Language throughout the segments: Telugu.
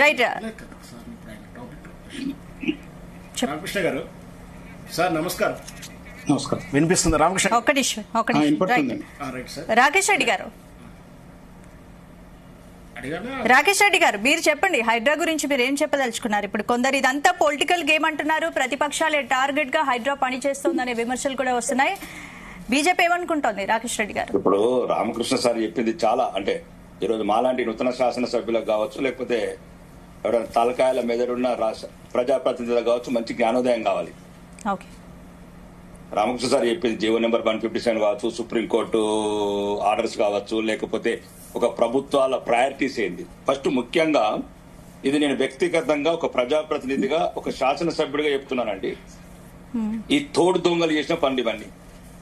రైట్ రామకృష్ణ గారు సార్ నమస్కారం. నమస్కారం. వినిపిస్తుంది రామకృష్ణ? ఒక్క నిమిషం వినపడుతుందండి. Right sir. రాకేష్ రెడ్డి గారు అడిగానా? రాకేష్ రెడ్డి గారు మీరు చెప్పండి, హైడ్రా గురించి మీరు ఏం చెప్పదలుచుకున్నారు? ఇప్పుడు కొందరు ఇదంతా పొలిటికల్ గేమ్ అంటున్నారు, ప్రతిపక్షాలే టార్గెట్ గా హైడ్రా పని చేస్తుందనే విమర్శలు కూడా వస్తున్నాయి. బీజేపీ ఏమనుకుంటోంది? రాకేష్ రెడ్డి గారు ఇప్పుడు రామకృష్ణ సార్ చెప్పింది చాలా, అంటే ఈరోజు మాలాంటి నూతన శాసనసభ్యులకు కావచ్చు, లేకపోతే ఎవరైనా తలకాయల మెదడున్న ప్రజాప్రతినిధులకు కావచ్చు, మంచి జ్ఞానోదయం కావాలి. ఓకే, రామకృష్ణ సార్ చెప్పింది జీవో నెంబర్ 157 కావచ్చు, సుప్రీంకోర్టు ఆర్డర్స్ కావచ్చు, లేకపోతే ఒక ప్రభుత్వాల ప్రయారిటీస్ ఏంది. ఫస్ట్ ముఖ్యంగా ఇది నేను వ్యక్తిగతంగా ఒక ప్రజాప్రతినిధిగా ఒక శాసనసభ్యుడిగా చెప్తున్నానండి. ఈ తోడు దొంగలు చేసిన పనులు ఇవన్నీ,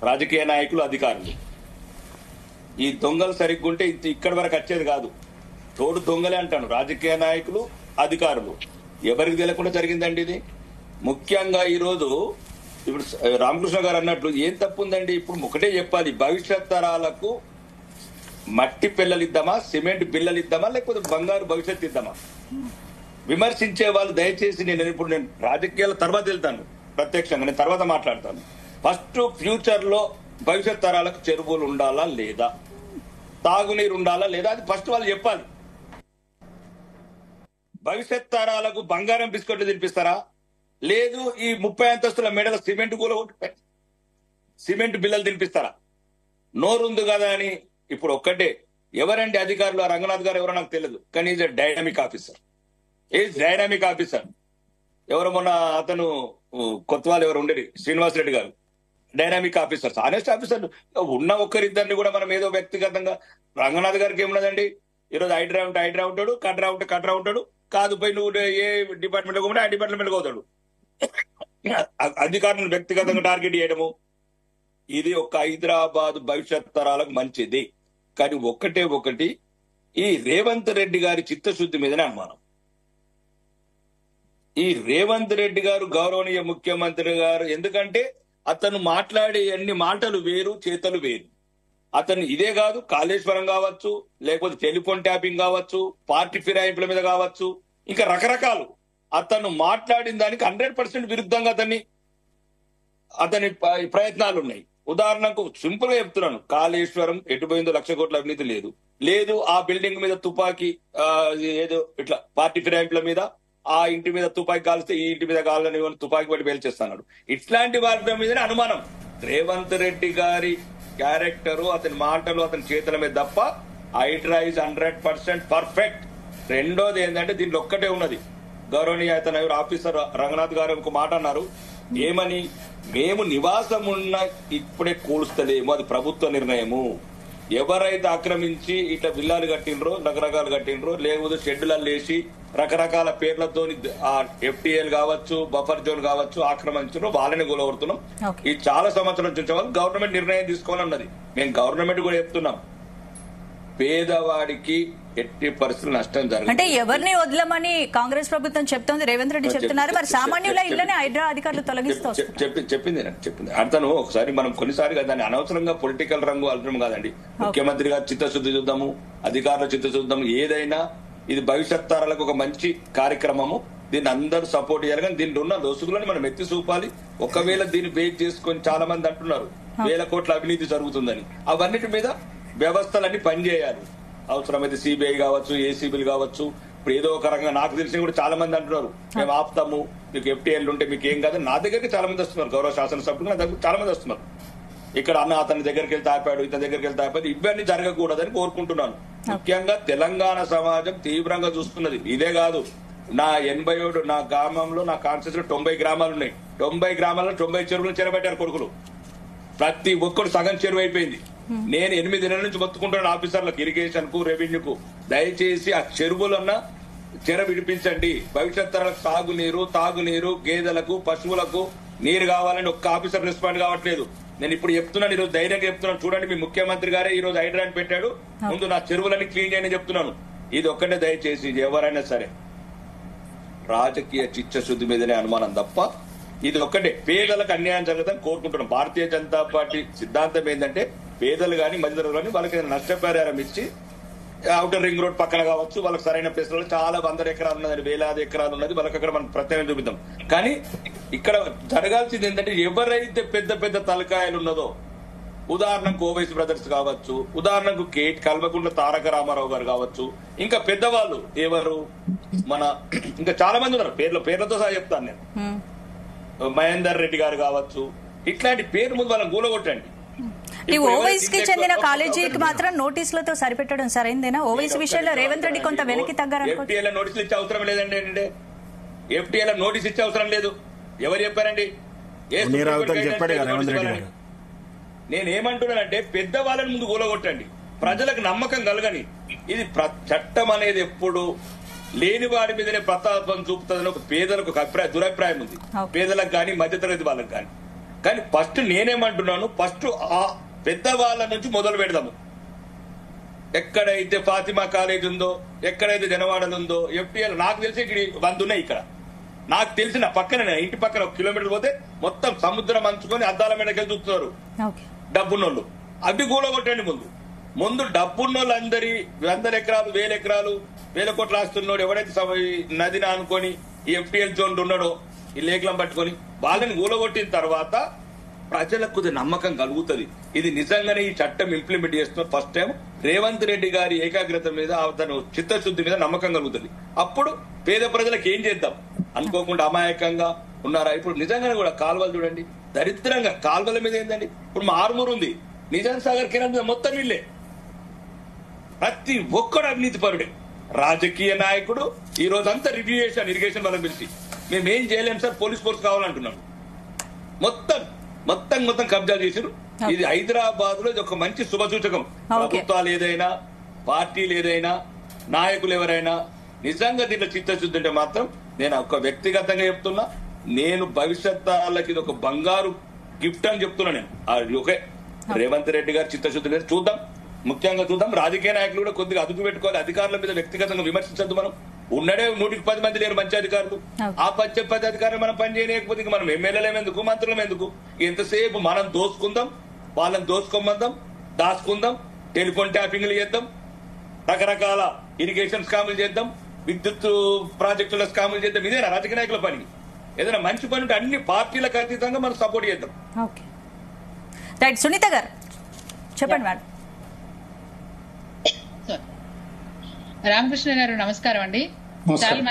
రాజకీయ నాయకులు, అధికారులు. ఈ దొంగలు సరిగ్గుంటే ఇక్కడి వరకు వచ్చేది కాదు. తోడు దొంగలే అంటాను, రాజకీయ నాయకులు, అధికారులు. ఎవరికి తెలియకుండా జరిగిందండి ఇది. ముఖ్యంగా ఈరోజు ఇప్పుడు రామకృష్ణ గారు అన్నట్లు ఏం తప్పు ఉందండి? ఇప్పుడు ఒకటే చెప్పాలి, భవిష్యత్ తరాలకు మట్టి పిల్లలు ఇద్దామా, సిమెంట్ బిల్లలు ఇద్దామా, లేకపోతే బంగారు భవిష్యత్తు ఇద్దామా? విమర్శించే వాళ్ళు దయచేసి ఇప్పుడు నేను రాజకీయాల తర్వాత వెళ్తాను, ప్రత్యక్షంగా నేను తర్వాత మాట్లాడతాను. ఫస్ట్ ఫ్యూచర్ లో భవిష్యత్ తరాలకు చెరువులు ఉండాలా లేదా, తాగునీరు ఉండాలా లేదా, అది ఫస్ట్ వాళ్ళు చెప్పాలి. భవిష్యత్ తరాలకు బంగారం బిస్కెట్లు తినిపిస్తారా, లేదు ఈ 30 అంతస్తుల మెడల సిమెంట్ సిమెంట్ బిల్లలు తినిపిస్తారా? నోరుంది కదా అని ఇప్పుడు ఒక్కటే, ఎవరండి అధికారులు? రంగనాథ్ గారు ఎవరో నాకు తెలియదు, కానీ is dynamic officer. Dynamic officer. ఎవరు మొన్న అతను కొత్తవాళ్ళు ఎవరు ఉండేది, శ్రీనివాసరెడ్డి గారు, డైనామిక్ ఆఫీసర్స్, ఆనెస్ట్ ఆఫీసర్. ఉన్న ఒక్కరిద్దరిని కూడా మనం ఏదో వ్యక్తిగతంగా, రంగనాథ్ గారికి ఏమున్నదండి, ఈరోజు హైడ్రా ఉంటే హైడ్రా ఉంటాడు, కడ్రా ఉంటే కడ్రా ఉంటాడు, కాదు పోయి నువ్వు ఏ డిపార్ట్మెంట్ లో కూడా ఆ డిపార్ట్మెంట్ పోతాడు. అధికారులను వ్యక్తిగతంగా టార్గెట్ చేయడము, ఇది ఒక హైదరాబాద్ భవిష్యత్ తరాలకు మంచిది. కానీ ఒకటి ఈ రేవంత్ రెడ్డి గారి చిత్తశుద్ధి మీదనే అనుమానం. ఈ రేవంత్ రెడ్డి గారు గౌరవనీయ ముఖ్యమంత్రి గారు, ఎందుకంటే అతను మాట్లాడే అన్ని మాటలు వేరు, చేతలు వేరు. అతను ఇదే కాదు, కాళేశ్వరం కావచ్చు, లేకపోతే టెలిఫోన్ ట్యాపింగ్ కావచ్చు, పార్టీ ఫిరాయింపుల మీద కావచ్చు, ఇంకా రకరకాలు. అతను మాట్లాడిన దానికి 100% విరుద్ధంగా అతని ప్రయత్నాలు ఉన్నాయి. ఉదాహరణకు సింపుల్ గా చెప్తున్నాను, కాళేశ్వరం ఎటుపోయిందో 1,00,000 కోట్ల అవినీతి లేదు. లేదు ఆ బిల్డింగ్ మీద తుపాకీ, ఏదో ఇట్లా పార్టీ ఫిరాయింపుల మీద, ఆ ఇంటి మీద తుపాకీ కాలిస్తే ఈ ఇంటి మీద కావాలని తుపాకీ పట్టి పేల్చేస్తున్నాడు. ఇట్లాంటి వాటి మీదనే అనుమానం. రేవంత్ రెడ్డి గారి క్యారెక్టరు, అతని మాటలు, అతని చేతుల మీద తప్ప హైడ్రా ఇస్ 100% పర్ఫెక్ట్. రెండోది ఏంటంటే దీంట్లో ఒక్కటే ఉన్నది, గౌరవనీయ అతను ఆఫీసర్ రంగనాథ్ గారు ఒక మాట అన్నారు, ఏమని, మేము నివాసం ఉన్న ఇప్పుడే కూలుస్తలేము, అది ప్రభుత్వ నిర్ణయము. ఎవరైతే ఆక్రమించి ఇట్లా విల్లాలు కట్టినరో, రకరకాలు కట్టినరో, లేకపోతే షెడ్యూలలో వేసి రకరకాల పేర్లతో ఆ FTL కావచ్చు, బఫర్ జోన్ కావచ్చు ఆక్రమించారో వాళ్ళని గొలవడుతున్నాం. ఇది చాలా సంవత్సరాల నుంచి వాళ్ళు గవర్నమెంట్ నిర్ణయం తీసుకోవాలన్నది. మేము గవర్నమెంట్ కూడా చెప్తున్నాం, పేదవాడికి ఎట్టి పరిస్థితులు నష్టం జరగదు. అంటే ఎవరిని వదలమని కాంగ్రెస్ ప్రభుత్వం చెప్తోంది, రేవంత్ రెడ్డి చెప్తున్నారు. మరి సామాన్యుల ఇళ్లనే హైడ్రా అధికారులు తొలగిస్తూ చెప్పింది అతను. ఒకసారి మనం కొన్నిసారి దాన్ని అనవసరంగా పొలిటికల్ రంగు అర్థం కాదండి. ముఖ్యమంత్రి గారు చిత్తశుద్ధి చూద్దాము, అధికారుల చిత్తశుద్ధి చూద్దాము. ఏదైనా ఇది భవిష్యత్ తరాలకు ఒక మంచి కార్యక్రమము, దీన్ని అందరూ సపోర్ట్ చేయాలి. కానీ దీంట్లో ఉన్న లొసుగులను మనం ఎత్తి చూపాలి. ఒకవేళ దీన్ని బేస్ చేసుకొని చాలా మంది అంటున్నారు 1,000 కోట్ల అవినీతి జరుగుతుందని, అవన్నిటి మీద వ్యవస్థలన్నీ పనిచేయాలి. అవసరమైతే CBI కావచ్చు, ACBలు కావచ్చు. ఇప్పుడు ఏదో ఒక రకంగా నాకు తెలిసిన కూడా చాలా మంది అంటున్నారు, మేము ఆపుతాము, మీకు FTL ఉంటే మీకు ఏం కాదు. నా దగ్గరికి చాలా మంది వస్తున్నారు, గౌరవ శాసనసభ్యులు నా దగ్గర చాలా మంది వస్తున్నారు. ఇక్కడ అతని దగ్గరికి వెళ్తే ఆపాడు, ఇతని దగ్గరికి వెళ్తే ఆపాడు. ఇవన్నీ జరగకూడదని కోరుకుంటున్నాను. ముఖ్యంగా తెలంగాణ సమాజం తీవ్రంగా చూస్తున్నది. ఇదే కాదు, నా 87 నా గ్రామంలో, నా కాన్స్టిట్యూన్సీలో 90 గ్రామాలు ఉన్నాయి. 90 గ్రామాల్లో 90 చెరువులు చెరబెట్టారు కొడుకులు. ప్రతి ఒక్కరు సగం చెరువు అయిపోయింది. నేను 8 నెలల నుంచి మొత్తుకుంటున్నాను ఆఫీసర్లకు, ఇరిగేషన్ కు, రెవెన్యూకు, దయచేసి ఆ చెరువులన్న చెర విడిపించండి. భవిష్యత్ తరాలకు తాగునీరు, గేదెలకు, పశువులకు నీరు కావాలని ఒక్క ఆఫీసర్ రెస్పాండ్ కావట్లేదు. నేను ఇప్పుడు చెప్తున్నాను, ఈరోజు ధైర్యంగా చెప్తున్నాను, చూడండి మీ ముఖ్యమంత్రి గారే ఈ రోజు హైడ్రాని పెట్టాడు, ముందు నా చెరువులన్నీ క్లీన్ చేయని చెప్తున్నాను. ఇది ఒక్కటే దయచేసి ఎవరైనా సరే రాజకీయ చిత్తశుద్ధి మీదనే అనుమానం తప్ప ఇది ఒక్కటే, పేదలకు అన్యాయం జరగదని కోరుకుంటున్నాం. భారతీయ జనతా పార్టీ సిద్ధాంతం ఏంటంటే పేదలు గాని, మధ్యతరగతులు గాని వాళ్ళకి నష్టపరిహారం ఇచ్చి అవుటర్ రింగ్ రోడ్ పక్కన కావచ్చు, వాళ్ళకి సరైన ప్లేస్లలో చాలా 100 ఎకరాలు ఉన్నది, వేలాది ఎకరాలు ఉన్నది, వాళ్ళకి అక్కడ మనం ప్రత్యేకంగా చూపిద్దాం. కానీ ఇక్కడ జరగాల్సింది ఏంటంటే ఎవరైతే పెద్ద పెద్ద తలకాయలు ఉన్నదో, ఉదాహరణకు ఓవైసీ బ్రదర్స్ కావచ్చు, ఉదాహరణకు కల్వకుంట్ల తారక రామారావు గారు కావచ్చు, ఇంకా పెద్దవాళ్ళు ఎవరు మన ఇంకా చాలా మంది ఉన్నారు, పేర్లతో సహా చెప్తాను నేను. మహేందర్ రెడ్డి గారు కావచ్చు, ఇట్లాంటి పేరు ముందు వాళ్ళని గూలగొట్టండి. ఈ ఓవైసీకి చెందిన కాలేజీకి మాత్రం నోటీసులతో సరిపెట్టడం సరైందేనా? ఓవైసీ విషయంలో రేవంత్ రెడ్డి కొంత వెనక్కి తగ్గారనుకో. ఎఫ్టీఏలో నోటీసులు ఇచ్చే అవసరం లేదండి. ఎఫ్టీఏలో నోటీస్ ఇచ్చే అవసరం లేదు. ఎవరు చెప్పారండి? చెప్పాడు రేవంత్ రెడ్డి గారు. నేనేమంటున్నానంటే పెద్దవాళ్ళని ముందు కూలగొట్టండి, ప్రజలకు నమ్మకం కలగని. ఇది చట్టం అనేది ఎప్పుడు లేని వాడి మీదనే ప్రతాపం చూపుతుందని ఒక పేదలకు ఒక దురభిప్రాయం ఉంది, పేదలకు కానీ మధ్యతరగతి వాళ్ళకి కానీ. కానీ ఫస్ట్ నేనేమంటున్నాను, ఫస్ట్ ఆ పెద్దవాళ్ళ నుంచి మొదలు పెడదాము. ఎక్కడైతే ఫాతిమా కాలేజ్ ఉందో, ఎక్కడైతే జనవాడలు ఉందో, ఎఫ్టీఎల్ నాకు తెలిసి ఇక్కడ 100 ఉన్నాయి. ఇక్కడ నాకు తెలిసిన పక్కన ఇంటి పక్కన 1 కిలోమీటర్ పోతే మొత్తం సముద్రం అంచుకొని అద్దాల మీదకి చూస్తున్నారు డబ్బున్నోళ్ళు. అవి కూలగొట్టండి ముందు డబ్బున్నోళ్ళు అందరి 100 ఎకరాలు 1000 ఎకరాలు 1000 కోట్లు ఆస్తున్నాడు ఎవడైతే నదిని అనుకొని ఈ ఎఫ్టీఎల్ జోన్ ఉన్నాడో ఈ లేఖలను పట్టుకొని వాళ్ళని కూలగొట్టిన తర్వాత ప్రజలకు నమ్మకం కలుగుతుంది. ఇది నిజంగానే ఈ చట్టం ఇంప్లిమెంట్ చేస్తున్న ఫస్ట్ టైం రేవంత్ రెడ్డి గారి ఏకాగ్రత మీద, తన చిత్తశుద్ధి మీద నమ్మకం కలుగుతుంది. అప్పుడు పేద ప్రజలకు ఏం చేద్దాం అనుకోకుండా అమాయకంగా ఉన్నారా? ఇప్పుడు నిజంగానే కూడా కాలువలు చూడండి, దరిద్రంగా కాలువల మీద ఏందండి. ఇప్పుడు మా ఆర్మూర్ ఉంది, నిజాం సాగర్ కిరణ్ మీద మొత్తం ఇల్లే. ప్రతి ఒక్కడు అవినీతి పరుడే. రాజకీయ నాయకుడు ఈ రోజంతా రివ్యూ చేశాను ఇరిగేషన్ వాళ్ళని పిలిచి, మేమేం చేయలేం సార్, పోలీస్ ఫోర్స్ కావాలంటున్నాం. మొత్తం కబ్జా చేశారు. ఇది హైదరాబాద్ లో ఒక మంచి శుభసూచకం. ప్రభుత్వాలు ఏదైనా, పార్టీలు ఏదైనా, నాయకులు ఎవరైనా నిజంగా దీంట్లో చిత్తశుద్ధి ఉంటే మాత్రం నేను ఒక వ్యక్తిగతంగా చెప్తున్నా, నేను భవిష్యత్ తరాలకి ఇది ఒక బంగారు గిఫ్ట్ అని చెప్తున్నా. నేను ఓకే, రేవంత్ రెడ్డి గారు చిత్తశుద్ధి లేదు చూద్దాం, ముఖ్యంగా చూద్దాం. రాజకీయ నాయకులు కూడా కొద్దిగా అదుపు పెట్టుకోవాలి. అధికారుల మీద వ్యక్తిగతంగా విమర్శించద్దు. మనం ఉన్నడే 110 మంది లేరు మంచి అధికారులు. ఆ 10 అధికారులు మనం పని చేయలేకపోతే మనం ఎమ్మెల్యేలం ఎందుకు, మంత్రులం ఎందుకు? ఎంతసేపు మనం దోసుకుందాం, వాళ్ళని దోసుకోమందాం, దాచుకుందాం, టెలిఫోన్ ట్యాపింగ్లు చేద్దాం, రకరకాల ఇరిగేషన్ స్కాములు చేద్దాం, విద్యుత్ ప్రాజెక్టుల స్కాములు చేద్దాం. ఇదేనా రాజకీయ నాయకుల పని? ఏదైనా మంచి పని ఉంటే అన్ని పార్టీలకు అతీతంగా మనం సపోర్ట్ చేద్దాం. రైట్, సునీత గారు చెప్పండి మేడం. రామకృష్ణ గారు నమస్కారం అండి. చాలా